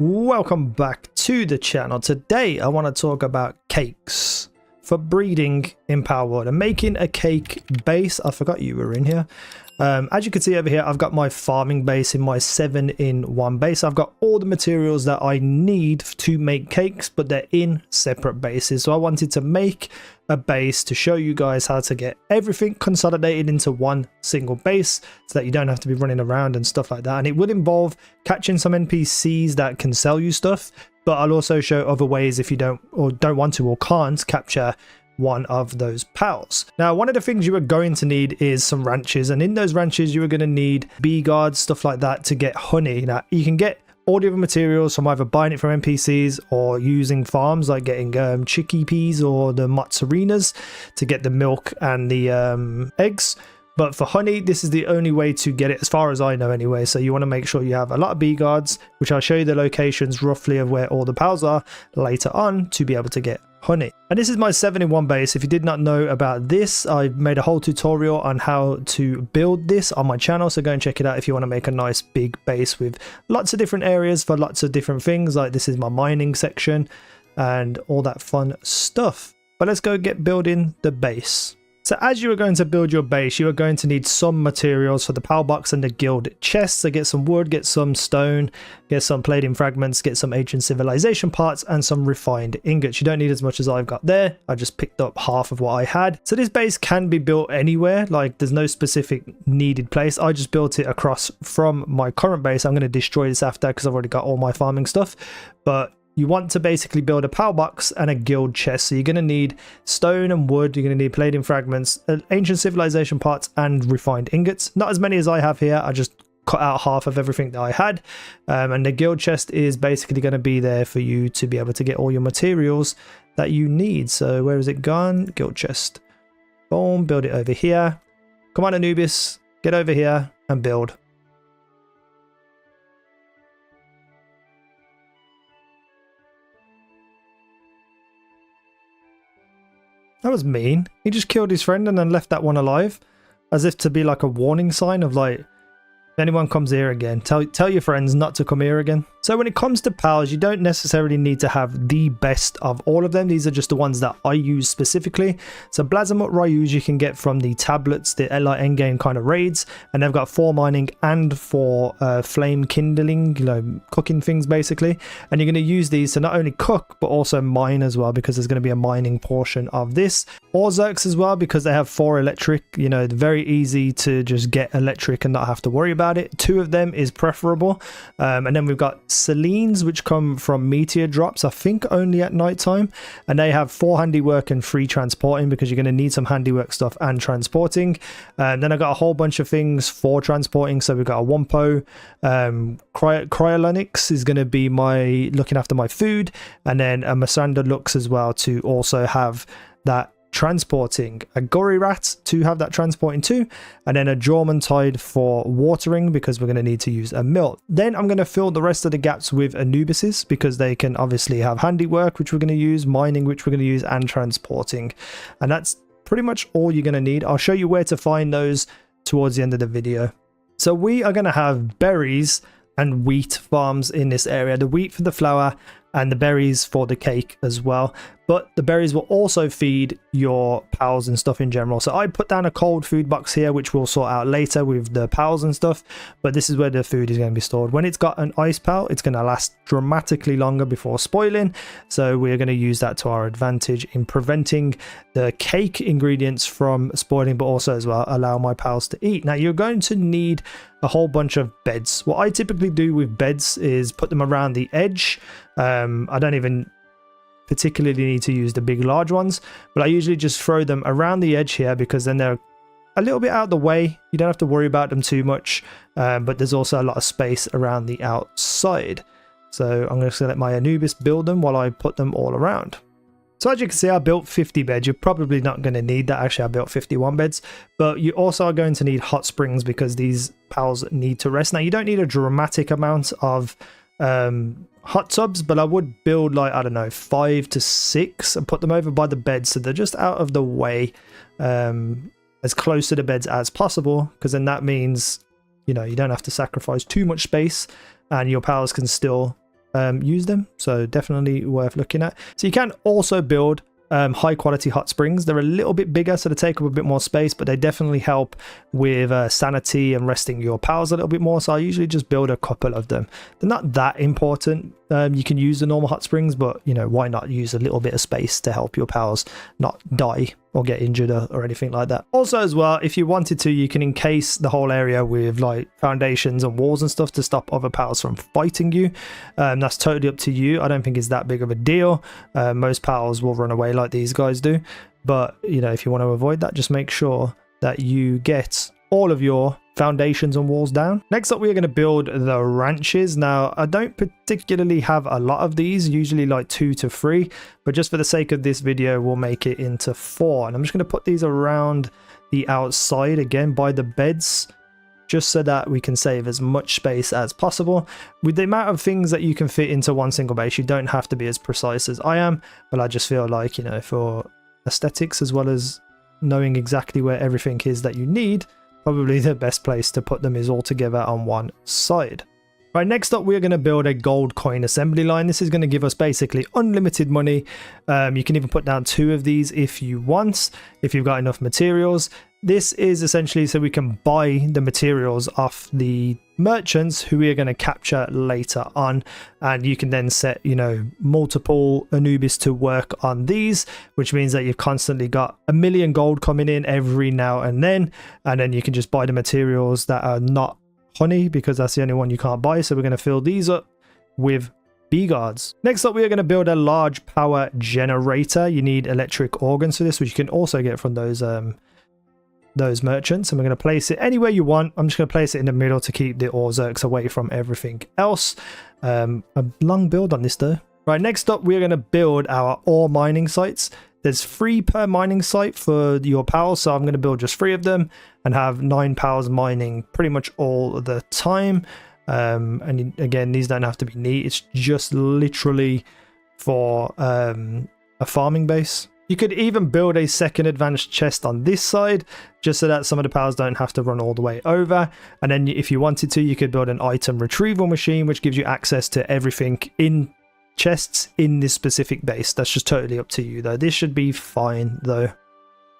Welcome back to the channel. Today I want to talk about cakes for breeding in Palworld and making a cake base. I forgot you were in here. As you can see over here, I've got my farming base in my 7-in-1 base. I've got all the materials that I need to make cakes, but they're in separate bases. So I wanted to make a base to show you guys how to get everything consolidated into one single base so that you don't have to be running around and stuff like that. And it would involve catching some NPCs that can sell you stuff, but I'll also show other ways if you don't want to or can't capture one of those pals. Now, one of the things you are going to need is some ranches, and in those ranches you are going to need bee guards, stuff like that, to get honey. Now, you can get all the other materials from either buying it from NPCs or using farms, like getting chickpeas or the mozzarinas to get the milk and the eggs. But for honey, this is the only way to get it, as far as I know anyway. So you want to make sure you have a lot of bee guards, which I'll show you the locations roughly of where all the pals are later on to be able to get honey. And this is my 7-in-1 base. If you did not know about this, I've made a whole tutorial on how to build this on my channel, so go and check it out if you want to make a nice big base with lots of different areas for lots of different things. Like this is my mining section and all that fun stuff. But let's go get building the base. So as you are going to build your base, you are going to need some materials for the pal box and the guild chest. So get some wood, get some stone, get some palladium fragments, get some ancient civilization parts, and some refined ingots. You don't need as much as I've got there. I just picked up half of what I had. So this base can be built anywhere. Like there's no specific needed place. I just built it across from my current base. I'm going to destroy this after because I've already got all my farming stuff. But you want to basically build a pal box and a guild chest. So you're going to need stone and wood. You're going to need palladium fragments, ancient civilization parts, and refined ingots. Not as many as I have here. I just cut out half of everything that I had. And the guild chest is basically going to be there for you to be able to get all your materials that you need. So where is it gone? Guild chest. Boom. Build it over here. Come on, Anubis. Get over here and build. That was mean. He just killed his friend and then left that one alive, as if to be like a warning sign of like, if anyone comes here again, tell your friends not to come here again. So when it comes to pals, you don't necessarily need to have the best of all of them. These are just the ones that I use specifically. So Blazamut Ryus you can get from the tablets, the like endgame kind of raids, and they've got 4 mining and 4 flame kindling, you know, cooking things basically. And you're going to use these to not only cook but also mine as well, because there's going to be a mining portion of this. Or Zerks as well, because they have 4 electric, you know, very easy to just get electric and not have to worry about it. 2 of them is preferable. And then we've got Selines, which come from meteor drops, I think only at night time, and they have 4 handiwork and 3 transporting, because you're going to need some handiwork stuff and transporting. And then I got a whole bunch of things for transporting. So we've got a Wampo, Cryolonix is going to be my looking after my food, and then a Masanda Lux as well to also have that transporting, a Gory Rat to have that transporting too, and then a Jormuntide for watering, because we're going to need to use a mill. Then I'm going to fill the rest of the gaps with Anubises, because they can obviously have handiwork, which we're going to use, mining, which we're going to use, and transporting. And that's pretty much all you're going to need. I'll show you where to find those towards the end of the video. So we are going to have berries and wheat farms in this area, the wheat for the flour and the berries for the cake as well. But the berries will also feed your pals and stuff in general. So I put down a cold food box here, which we'll sort out later with the pals and stuff. But this is where the food is going to be stored. When it's got an ice pal, it's going to last dramatically longer before spoiling. So we're going to use that to our advantage in preventing the cake ingredients from spoiling, but also as well allow my pals to eat. Now you're going to need a whole bunch of beds. What I typically do with beds is put them around the edge. I don't even particularly need to use the big large ones, but I usually just throw them around the edge here, because then they're a little bit out of the way. You don't have to worry about them too much, but there's also a lot of space around the outside. So I'm going to let my Anubis build them while I put them all around. So as you can see, I built 50 beds. You're probably not going to need that. Actually, I built 51 beds, but you also are going to need hot springs, because these pals need to rest. Now you don't need a dramatic amount of hot tubs, but I would build like, I don't know, 5 to 6 and put them over by the bed, so they're just out of the way, as close to the beds as possible, because then that means, you know, you don't have to sacrifice too much space and your pals can still use them, so definitely worth looking at. So you can also build high quality hot springs. They're a little bit bigger, so they take up a bit more space, but they definitely help with sanity and resting your pals a little bit more. So I usually just build a couple of them. They're not that important. You can use the normal hot springs, but you know, why not use a little bit of space to help your pals not die or get injured or anything like that. Also as well, if you wanted to, you can encase the whole area with like foundations and walls and stuff to stop other pals from fighting you. That's totally up to you. I don't think it's that big of a deal. Most pals will run away like these guys do, but you know, if you want to avoid that, just make sure that you get all of your foundations and walls down. Next up, we are going to build the ranches. Now, I don't particularly have a lot of these, usually like 2 to 3, but just for the sake of this video, we'll make it into 4. And I'm just going to put these around the outside again by the beds, just so that we can save as much space as possible. With the amount of things that you can fit into one single base, you don't have to be as precise as I am, but I just feel like, you know, for aesthetics as well as knowing exactly where everything is that you need, probably the best place to put them is all together on one side. Right, next up, we're going to build a gold coin assembly line. This is going to give us basically unlimited money. You can even put down 2 of these if you want, if you've got enough materials. This is essentially so we can buy the materials off the merchants who we are going to capture later on, and you can then set, you know, multiple Anubis to work on these, which means that you've constantly got 1 million gold coming in every now and then you can just buy the materials that are not honey, because that's the only one you can't buy. So we're going to fill these up with bee guards. Next up, we are going to build a large power generator. You need electric organs for this, which you can also get from those merchants, and we're going to place it anywhere you want. I'm just going to place it in the middle to keep the Orzerks away from everything else. A long build on this though. Right, next up, we're going to build our ore mining sites. There's 3 per mining site for your pals, so I'm going to build just 3 of them and have 9 pals mining pretty much all the time. And again, these don't have to be neat. It's just literally for a farming base. You could even build a second advanced chest on this side, just so that some of the pals don't have to run all the way over. And then if you wanted to, you could build an item retrieval machine, which gives you access to everything in chests in this specific base. That's just totally up to you though. This should be fine though.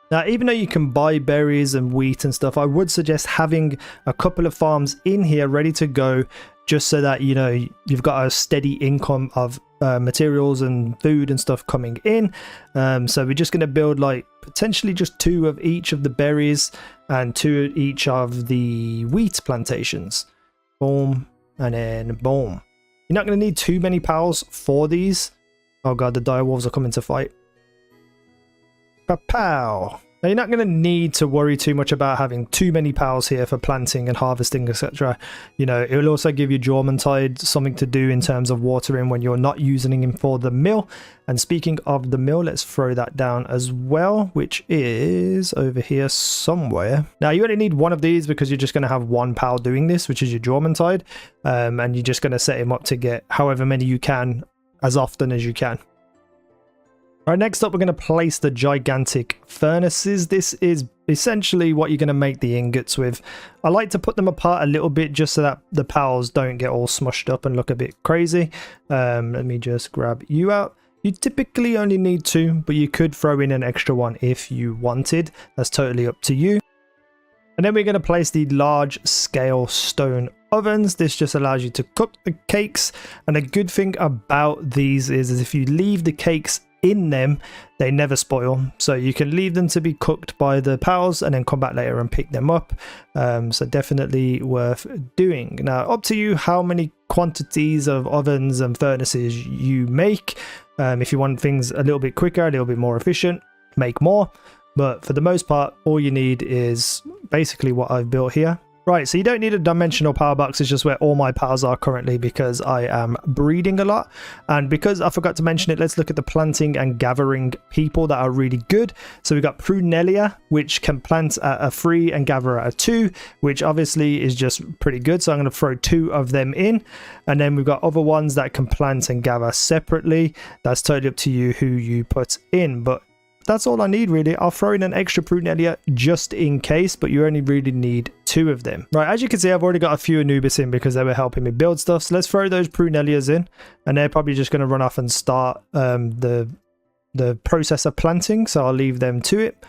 Now, even though you can buy berries and wheat and stuff, I would suggest having a couple of farms in here ready to go, just so that, you know, you've got a steady income of materials and food and stuff coming in. So we're just going to build like potentially just 2 of each of the berries and 2 of each of the wheat plantations. Boom, and then boom. You're not going to need too many pals for these. Oh god, the dire wolves are coming to fight. Pow! Now, you're not going to need to worry too much about having too many pals here for planting and harvesting, etc. You know, it will also give you Jormuntide something to do in terms of watering when you're not using him for the mill. And speaking of the mill, let's throw that down as well, which is over here somewhere. Now, you only need 1 of these because you're just going to have 1 pal doing this, which is your Jormuntide. And you're just going to set him up to get however many you can as often as you can. All right, next up, we're going to place the gigantic furnaces. This is essentially what you're going to make the ingots with. I like to put them apart a little bit just so that the pals don't get all smushed up and look a bit crazy. Let me just grab you out. You typically only need 2, but you could throw in an extra one if you wanted. That's totally up to you. And then we're going to place the large scale stone ovens. This just allows you to cook the cakes. And a good thing about these is if you leave the cakes in them, they never spoil, so you can leave them to be cooked by the pals and then come back later and pick them up. So definitely worth doing. Now, up to you how many quantities of ovens and furnaces you make. If you want things a little bit quicker, a little bit more efficient, make more, but for the most part, all you need is basically what I've built here. Right, so you don't need a dimensional power box. It's just where all my pals are currently because I am breeding a lot. And because I forgot to mention it, let's look at the planting and gathering people that are really good. So we've got Prunelia, which can plant at a 3 and gather at a 2, which obviously is just pretty good. So I'm going to throw 2 of them in. And then we've got other ones that can plant and gather separately. That's totally up to you who you put in, but that's all I need really. I'll throw in an extra Prunelia just in case, but you only really need 2 of them. Right, as you can see, I've already got a few Anubis in because they were helping me build stuff. So let's throw those Prunellias in, and they're probably just going to run off and start the process of planting. So I'll leave them to it.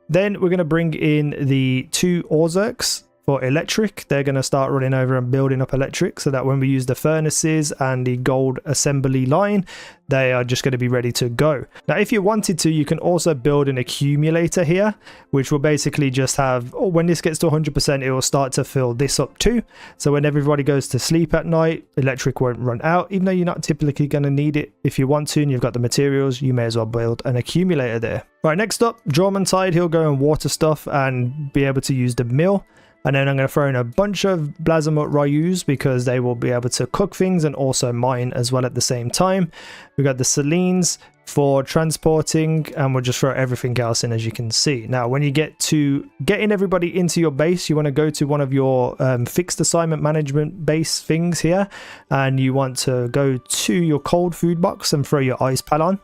Then we're going to bring in the 2 Orzerks for electric. They're going to start running over and building up electric so that when we use the furnaces and the gold assembly line, they are just going to be ready to go. Now, if you wanted to, you can also build an accumulator here, which will basically just have, when this gets to 100%, it will start to fill this up too. So when everybody goes to sleep at night, electric won't run out, even though you're not typically going to need it. If you want to and you've got the materials, you may as well build an accumulator there. Right, next up, Jormuntide. He'll go and water stuff and be able to use the mill. And then I'm going to throw in a bunch of Blazamut Ryus because they will be able to cook things and also mine as well at the same time. We've got the Selines for transporting, and we'll just throw everything else in, as you can see. Now, when you get to getting everybody into your base, you want to go to one of your fixed assignment management base things here, and you want to go to your cold food box and throw your ice pal on,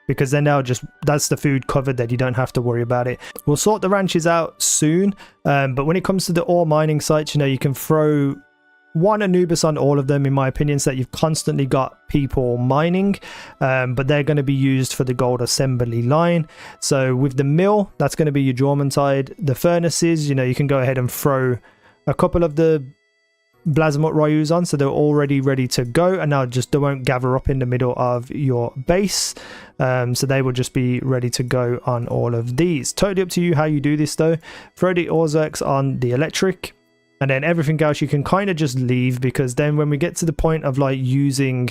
because then that's the food covered, that you don't have to worry about it. We'll sort the ranches out soon, but when it comes to the ore mining sites, you know, you can throw 1 Anubis on all of them, in my opinion, so that you've constantly got people mining, but they're going to be used for the gold assembly line. So with the mill, that's going to be your Jormuntide. The furnaces, you know, you can go ahead and throw a couple of the Blazamut Ryus on, so they're already ready to go, and now they won't gather up in the middle of your base, so they will just be ready to go on all of these. Totally up to you how you do this though. Throw the Orzerks on the electric, and then everything else you can kind of just leave, because then when we get to the point of like using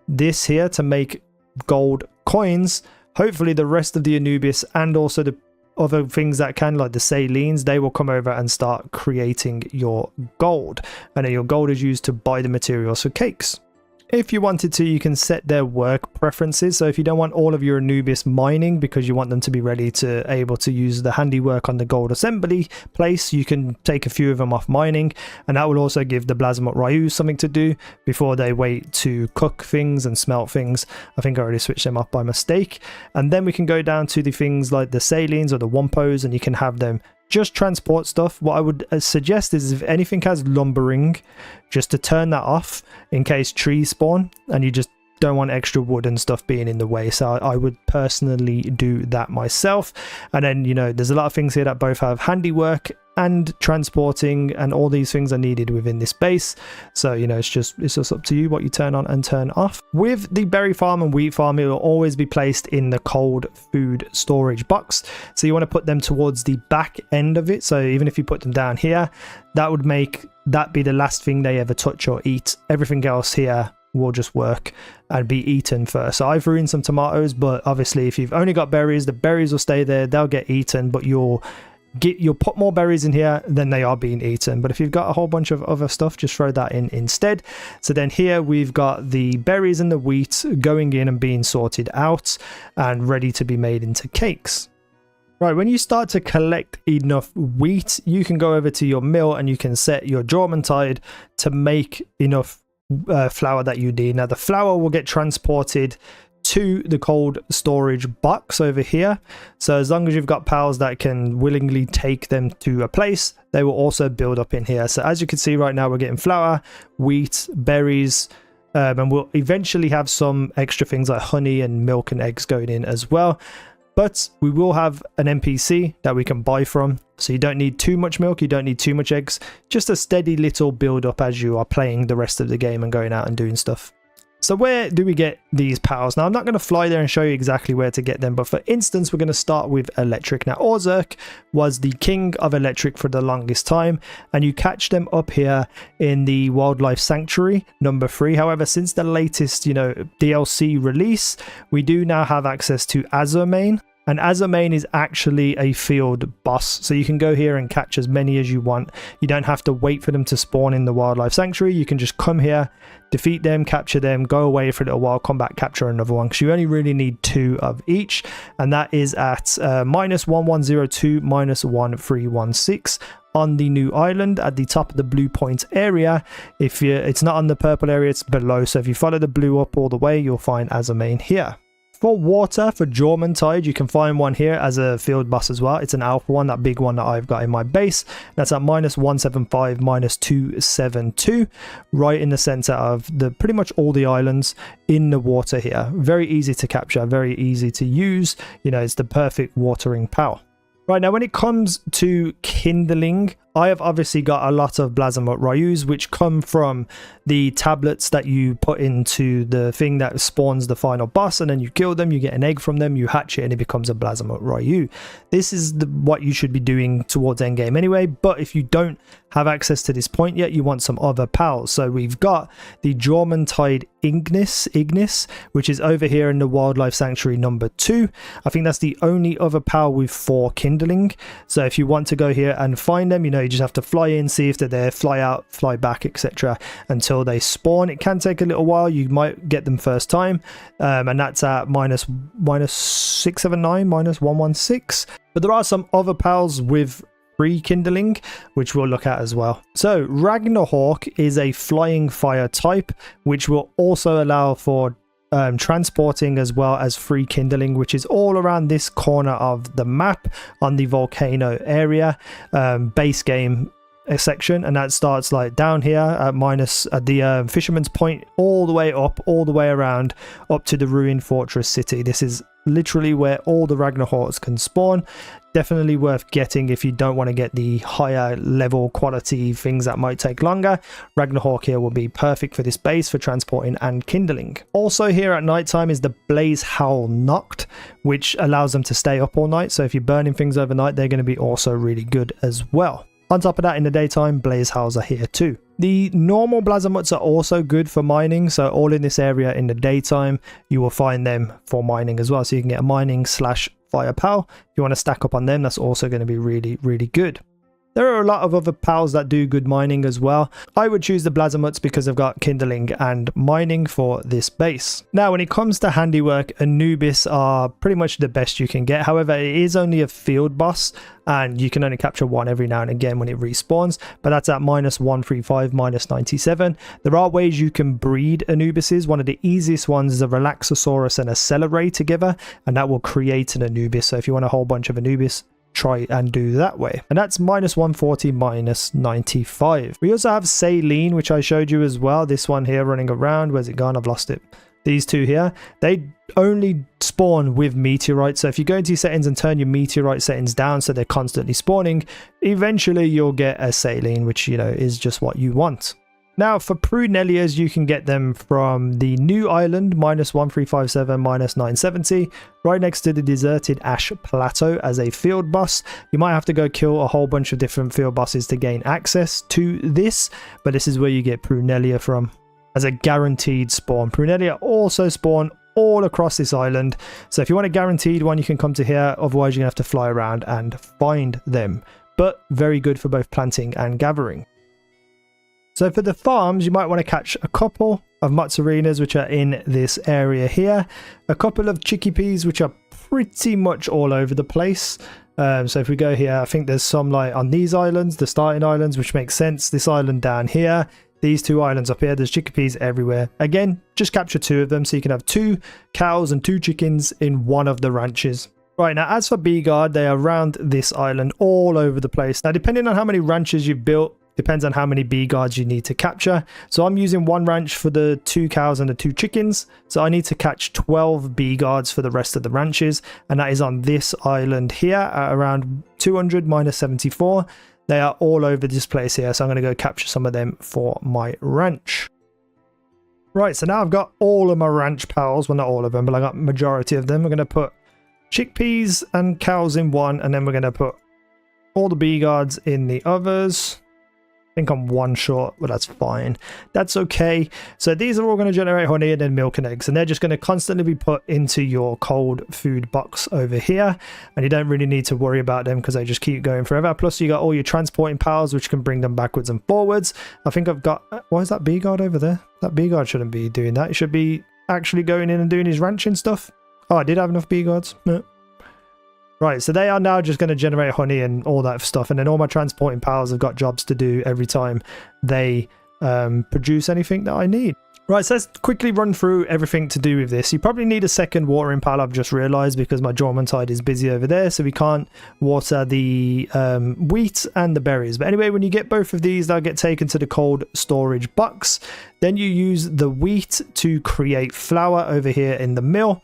this here to make gold coins, hopefully the rest of the Anubis and also the other things that can, like the Salines, they will come over and start creating your gold, and then your gold is used to buy the materials for cakes. If you wanted to, you can set their work preferences. So if you don't want all of your Anubis mining because you want them to be ready to able to use the handiwork on the gold assembly place, you can take a few of them off mining, and that will also give the Blazamut Ryu something to do before they wait to cook things and smelt things. I think I already switched them off by mistake. And then we can go down to the things like the Salines or the Wampos, and you can have them just transport stuff. What I would suggest is if anything has lumbering, just to turn that off in case trees spawn and you just don't want extra wood and stuff being in the way. So I would personally do that myself. And then, you know, there's a lot of things here that both have handiwork and transporting, and all these things are needed within this base. So, you know, it's just up to you what you turn on and turn off. With the berry farm and wheat farm, it will always be placed in the cold food storage box. So you want to put them towards the back end of it. So even if you put them down here, that would make that be the last thing they ever touch or eat. Everything else here will just work and be eaten first. So I threw in some tomatoes, but obviously if you've only got berries, the berries will stay there, they'll get eaten, but you'll put more berries in here than they are being eaten. But if you've got a whole bunch of other stuff, just throw that in instead. So then here we've got the berries and the wheat going in and being sorted out and ready to be made into cakes. Right, when you start to collect enough wheat, you can go over to your mill and you can set your Jormuntide to make enough flour that you need. Now the flour will get transported to the cold storage box over here. So as long as you've got pals that can willingly take them to a place, they will also build up in here. So as you can see right now, we're getting flour, wheat, berries, and we'll eventually have some extra things like honey and milk and eggs going in as well. But we will have an NPC that we can buy from. So you don't need too much milk, you don't need too much eggs, just a steady little build up as you are playing the rest of the game and going out and doing stuff. So where do we get these pals? Now I'm not going to fly there and show you exactly where to get them, but for instance we're going to start with electric. Now Orzerk was the king of electric for the longest time, and you catch them up here in the Wildlife Sanctuary number 3. However, since the latest, you know, DLC release, we do now have access to Azurmane. And Azurmane is actually a field boss, so you can go here and catch as many as you want. You don't have to wait for them to spawn in the Wildlife Sanctuary. You can just come here, defeat them, capture them, go away for a little while, come back, capture another one, because you only really need 2 of each, and that is at -1102, -1316 on the new island at the top of the blue point area. It's not on the purple area, it's below, so if you follow the blue up all the way, you'll find Azurmane here. For water, for Jormuntide, you can find one here as a field boss as well. It's an alpha one, that big one that I've got in my base. That's at -175, -272, right in the center of the pretty much all the islands in the water here. Very easy to capture, very easy to use. You know, it's the perfect watering power. Right, now when it comes to kindling, I have obviously got a lot of Blazamut Ryus which come from the tablets that you put into the thing that spawns the final boss, and then you kill them, you get an egg from them, you hatch it, and it becomes a Blazamut Ryu. This is what you should be doing towards endgame anyway, but if you don't have access to this point yet, you want some other pals. So we've got the Jormuntide Ignis, which is over here in the Wildlife Sanctuary number 2. I think that's the only other pal with 4 kindling. So if you want to go here and find them, you know, you just have to fly in, see if they're there, fly out, fly back, etc. until they spawn. It can take a little while. You might get them first time, and that's at -679, -116. But there are some other pals with free kindling, which we'll look at as well. So Ragnarhawk is a flying fire type, which will also allow for transporting as well as free kindling, which is all around this corner of the map on the volcano area base game section, and that starts like down here at the fisherman's point, all the way up, all the way around up to the ruined fortress city. This is literally where all the Ragnarhawks can spawn. Definitely worth getting if you don't want to get the higher level quality things that might take longer. Ragnarhawk here will be perfect for this base for transporting and kindling. Also here at nighttime is the Blaze Howl Noct, which allows them to stay up all night. So if you're burning things overnight, they're going to be also really good as well. On top of that, in the daytime, Blaze Howls are here too. The normal Blazamuts are also good for mining, so all in this area in the daytime, you will find them for mining as well. So you can get a mining / fire pal. If you want to stack up on them, that's also going to be really, really good. There are a lot of other pals that do good mining as well. I would choose the Blazamuts because I've got kindling and mining for this base. Now, when it comes to handiwork, Anubis are pretty much the best you can get. However, it is only a field boss, and you can only capture one every now and again when it respawns, but that's at -135, -97. There are ways you can breed Anubises. One of the easiest ones is a Relaxosaurus and a Celeray together, and that will create an Anubis. So if you want a whole bunch of Anubis, try and do that way, and that's -140, -95. We also have Saline, which I showed you as well. This one here running around, where's it gone? I've lost it. These two here, they only spawn with meteorites. So if you go into your settings and turn your meteorite settings down so they're constantly spawning, eventually you'll get a Saline, which, you know, is just what you want. Now for Prunellias, you can get them from the new island, -1357, -970, right next to the deserted Ash Plateau as a field boss. You might have to go kill a whole bunch of different field bosses to gain access to this, but this is where you get Prunellia from as a guaranteed spawn. Prunellia also spawn all across this island, so if you want a guaranteed one, you can come to here. Otherwise, you're gonna have to fly around and find them, but very good for both planting and gathering. So for the farms, you might want to catch a couple of Mozzarinas, which are in this area here, a couple of Chickpeas, which are pretty much all over the place. So if we go here, I think there's some like on these islands, the starting islands, which makes sense. This island down here, these two islands up here, there's Chickpeas everywhere. Again, just capture 2 of them so you can have 2 cows and 2 chickens in one of the ranches. Right, now as for bee guard, they are around this island all over the place. Now depending on how many ranches you've built, depends on how many bee guards you need to capture. So I'm using 1 ranch for the 2 cows and the 2 chickens. So I need to catch 12 bee guards for the rest of the ranches. And that is on this island here at around 200, -74. They are all over this place here. So I'm going to go capture some of them for my ranch. Right, so now I've got all of my ranch pals. Well, not all of them, but I got majority of them. We're going to put chickpeas and cows in one. And then we're going to put all the bee guards in the others. I think I'm 1 short, but that's fine. That's okay. So these are all going to generate honey and then milk and eggs, and they're just going to constantly be put into your cold food box over here, and you don't really need to worry about them because they just keep going forever. Plus you got all your transporting pals, which can bring them backwards and forwards. I think I've got, why is that bee guard over there? That bee guard shouldn't be doing that. He should be actually going in and doing his ranching stuff. Oh, I did have enough bee guards. No. Right, so they are now just going to generate honey and all that stuff, and then all my transporting pals have got jobs to do every time they produce anything that I need. Right, so let's quickly run through everything to do with this. You probably need a second watering pal, I've just realized, because my Jormuntide is busy over there, so we can't water the wheat and the berries. But anyway, when you get both of these, they'll get taken to the cold storage box. Then you use the wheat to create flour over here in the mill.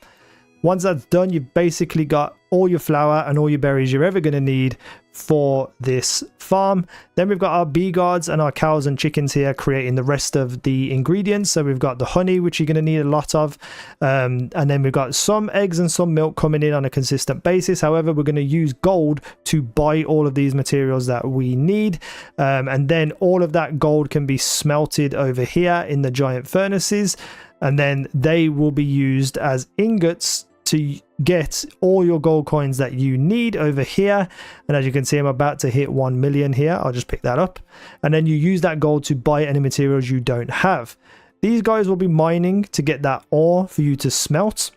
Once that's done, you've basically got all your flour and all your berries you're ever going to need for this farm. Then we've got our bee guards and our cows and chickens here creating the rest of the ingredients. So we've got the honey, which you're going to need a lot of, and then we've got some eggs and some milk coming in on a consistent basis. However, we're going to use gold to buy all of these materials that we need, and then all of that gold can be smelted over here in the giant furnaces, and then they will be used as ingots to get all your gold coins that you need over here. And as you can see, I'm about to hit 1 million here. I'll just pick that up, and then you use that gold to buy any materials you don't have. These guys will be mining to get that ore for you to smelt.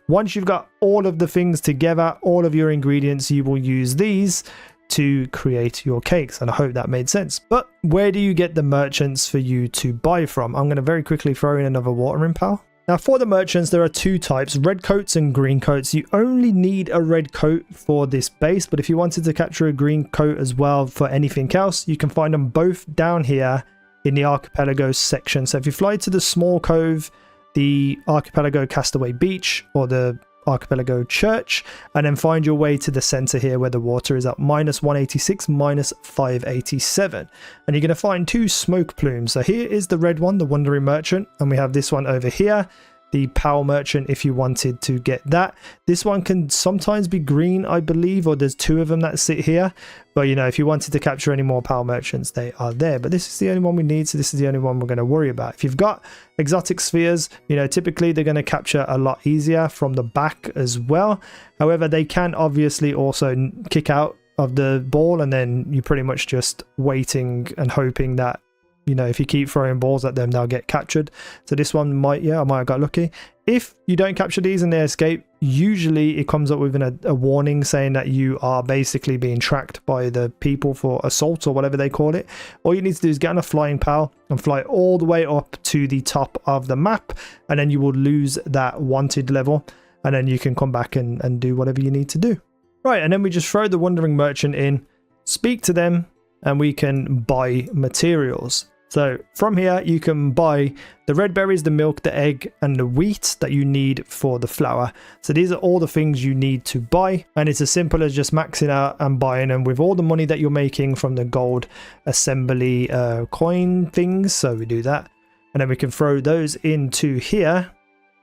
Once you've got all of the things together, all of your ingredients, you will use these to create your cakes, and I hope that made sense. But where do you get the merchants for you to buy from? I'm going to very quickly throw in another watering pal. Now for the merchants, there are two types, red coats and green coats. You only need a red coat for this base, but if you wanted to capture a green coat as well for anything else, you can find them both down here in the archipelago section. So if you fly to the small cove, the archipelago castaway beach, or the archipelago church, and then find your way to the center here where the water is at -186, -587, and you're going to find two smoke plumes. So here is the red one, the wandering merchant, and we have this one over here, the Pal merchant, if you wanted to get that. This one can sometimes be green, I believe, or there's two of them that sit here, but you know, if you wanted to capture any more Pal merchants, they are there. But this is the only one we need, so this is the only one we're going to worry about. If you've got exotic spheres, you know, typically they're going to capture a lot easier from the back as well. However, they can obviously also kick out of the ball, and then you're pretty much just waiting and hoping that, you know, if you keep throwing balls at them, they'll get captured. So this one might, yeah, I might have got lucky. If you don't capture these and they escape, usually it comes up with a warning saying that you are basically being tracked by the people for assault or whatever they call it. All you need to do is get on a flying pal and fly all the way up to the top of the map, and then you will lose that wanted level, and then you can come back and do whatever you need to do. Right, and then we just throw the wandering merchant in, speak to them, and we can buy materials. So from here, you can buy the red berries, the milk, the egg, and the wheat that you need for the flour. So these are all the things you need to buy. And it's as simple as just maxing out and buying them with all the money that you're making from the gold assembly coin things. So we do that. And then we can throw those into here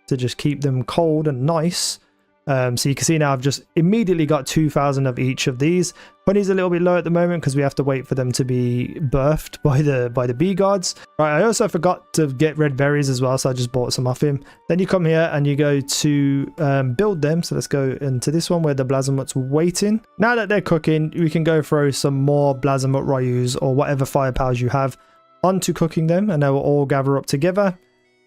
to just keep them cold and nice. So you can see now I've just immediately got 2,000 of each of these. Honey's a little bit low at the moment because we have to wait for them to be birthed by the bee guards. Right, I also forgot to get red berries as well, so I just bought some off him. Then you come here and you go to build them. So let's go into this one where the Blazamut's waiting. Now that they're cooking, we can go throw some more Blazamut Ryus or whatever fire powers you have onto cooking them, and they will all gather up together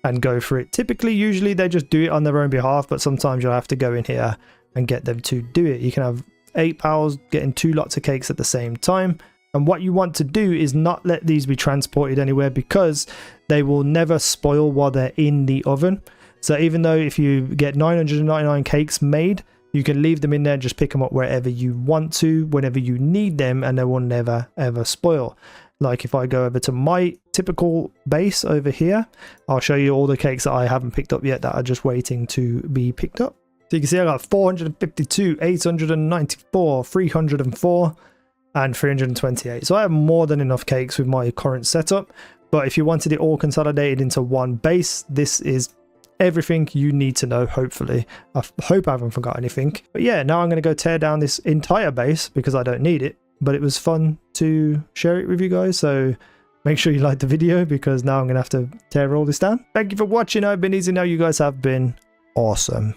and go for it. Typically, usually they just do it on their own behalf, but sometimes you'll have to go in here and get them to do it. You can have 8 pals getting 2 lots of cakes at the same time. And what you want to do is not let these be transported anywhere, because they will never spoil while they're in the oven. So even though if you get 999 cakes made, you can leave them in there and just pick them up wherever you want to, whenever you need them, and they will never ever spoil. Like if I go over to my typical base over here, I'll show you all the cakes that I haven't picked up yet that are just waiting to be picked up. So you can see I got 452, 894, 304, and 328. So I have more than enough cakes with my current setup. But if you wanted it all consolidated into one base, this is everything you need to know, hopefully. I hope I haven't forgot anything. But yeah, now I'm going to go tear down this entire base because I don't need it. But it was fun to share it with you guys, so make sure you like the video because now I'm going to have to tear all this down. Thank you for watching. I've been easy. Now you guys have been awesome.